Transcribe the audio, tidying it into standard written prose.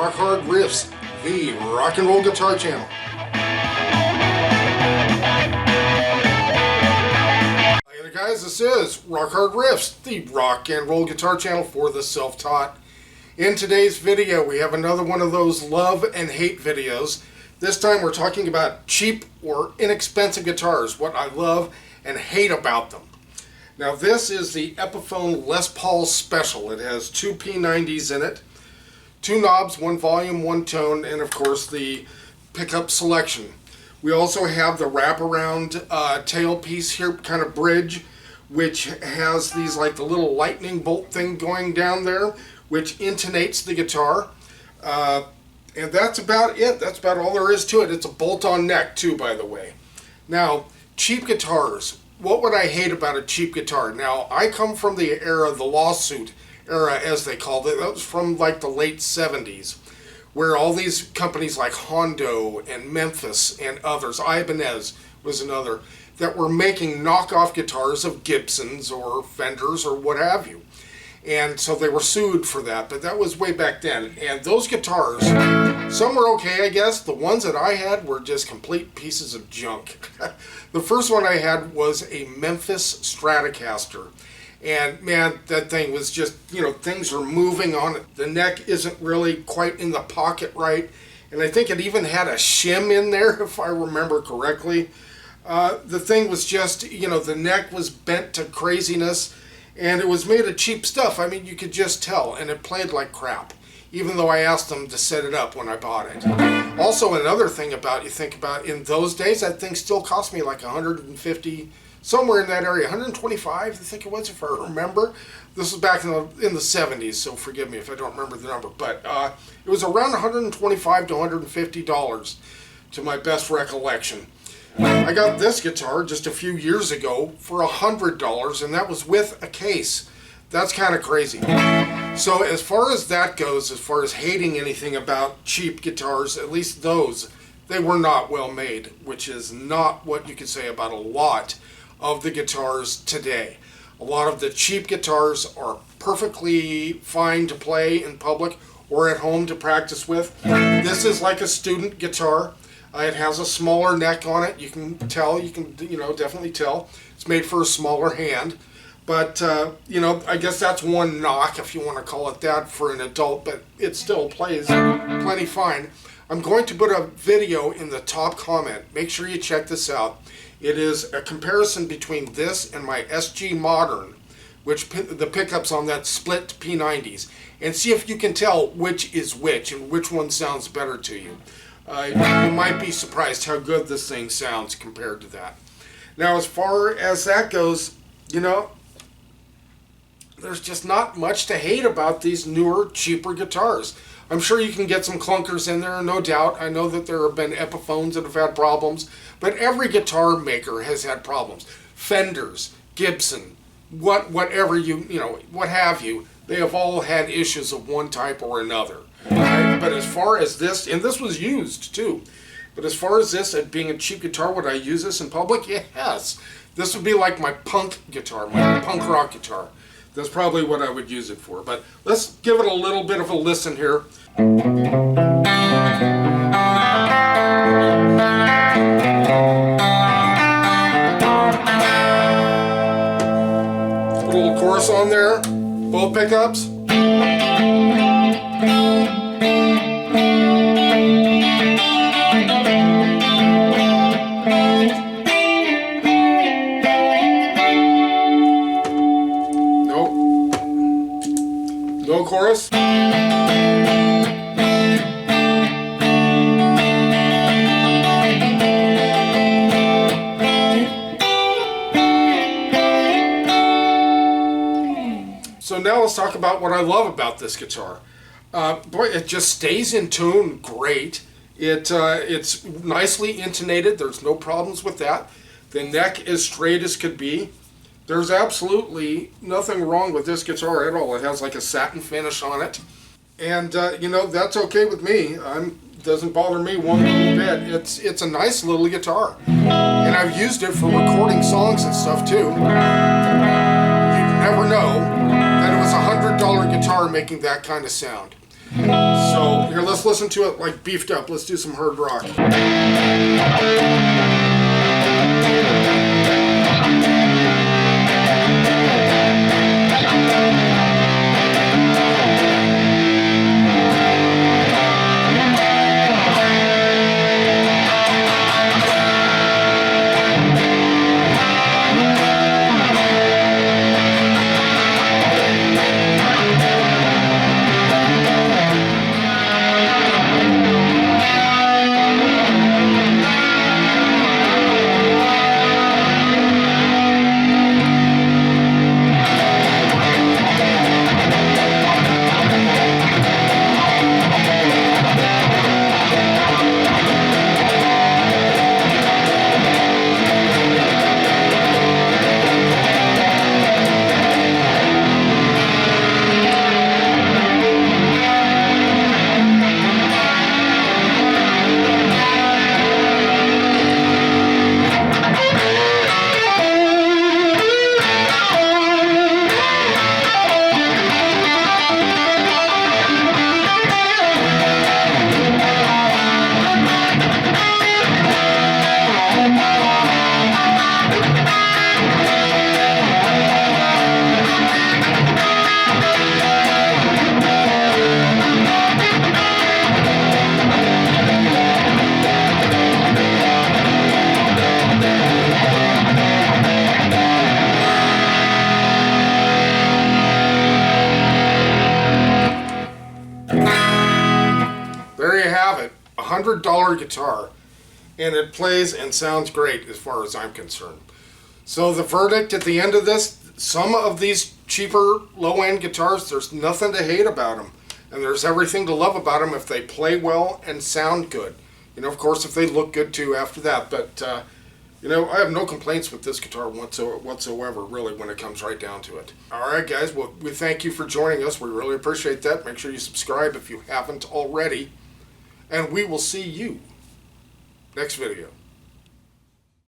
Rock Hard Riffs, the rock and roll guitar channel. Hi there guys, this is Rock Hard Riffs, the rock and roll guitar channel for the self-taught. In today's video we have another one of those love and hate videos. This time we're talking about cheap or inexpensive guitars, what I love and hate about them. Now this is the Epiphone Les Paul Special. It has two P90s in it, two knobs, one volume, one tone, and of course the pickup selection. We also have the wraparound tailpiece here, kind of bridge, which has these like the little lightning bolt thing going down there, which intonates the guitar. And that's about it. That's about all there is to it. It's a bolt-on neck too, by the way. Now, cheap guitars. What would I hate about a cheap guitar? Now, I come from the era, the lawsuit era, as they called it. That was from like the late 70s, where all these companies like Hondo and Memphis and others, Ibanez was another, that were making knockoff guitars of Gibsons or Fenders or what have you. And so they were sued for that, but that was way back then. And those guitars, some were okay, I guess. The ones that I had were just complete pieces of junk. The first one I had was a Memphis Stratocaster. And man, that thing was just, you know, things are moving on it. The neck isn't really quite in the pocket right. And I think it even had a shim in there, if I remember correctly. The thing was just, you know, the neck was bent to craziness. And it was made of cheap stuff. I mean, you could just tell. And it played like crap, even though I asked them to set it up when I bought it. Also, another thing about, you think about, in those days, that thing still cost me like 150, somewhere in that area, 125, I think it was, if I remember. This was back in the 70s, so forgive me if I don't remember the number. But it was around $125 to $150 to my best recollection. I got this guitar just a few years ago for $100, and that was with a case. That's kind of crazy. So as far as that goes, as far as hating anything about cheap guitars, at least those, they were not well made, which is not what you could say about a lot of the guitars today. A lot of the cheap guitars are perfectly fine to play in public or at home to practice with. This is like a student guitar. It has a smaller neck on it. You can tell, definitely tell. It's made for a smaller hand. But, I guess that's one knock, if you want to call it that, for an adult, but it still plays plenty fine. I'm going to put a video in the top comment. Make sure you check this out. It is a comparison between this and my SG Modern, which the pickups on that split P90s, and see if you can tell which is which and which one sounds better to you. You might be surprised how good this thing sounds compared to that. Now, as far as that goes, there's just not much to hate about these newer, cheaper guitars. I'm sure you can get some clunkers in there, no doubt. I know that there have been Epiphones that have had problems, but every guitar maker has had problems. Fenders, Gibson, whatever what have you, they have all had issues of one type or another. Right? But as far as this, and this was used too, but as far as this being a cheap guitar, would I use this in public? Yes. This would be like my punk guitar, my punk rock guitar. That's probably what I would use it for. But let's give it a little bit of a listen here. A little chorus on there, both pickups. No chorus. So now let's talk about what I love about this guitar. Boy, it just stays in tune great. It's nicely intonated. There's no problems with that. The neck is straight as could be. There's absolutely nothing wrong with this guitar at all. It has like a satin finish on it. And, that's okay with me. It doesn't bother me one little bit. It's a nice little guitar. And I've used it for recording songs and stuff too. You'd never know that it was a $100 guitar making that kind of sound. So here, let's listen to it like beefed up. Let's do some hard rock. There you have it, a $100 guitar, and it plays and sounds great as far as I'm concerned. So the verdict at the end of this, some of these cheaper low-end guitars, there's nothing to hate about them, and there's everything to love about them if they play well and sound good. You know, of course, if they look good too after that, but you know, I have no complaints with this guitar whatsoever, really, when it comes right down to it. Alright guys, well, we thank you for joining us. We really appreciate that. Make sure you subscribe if you haven't already. And we will see you next video.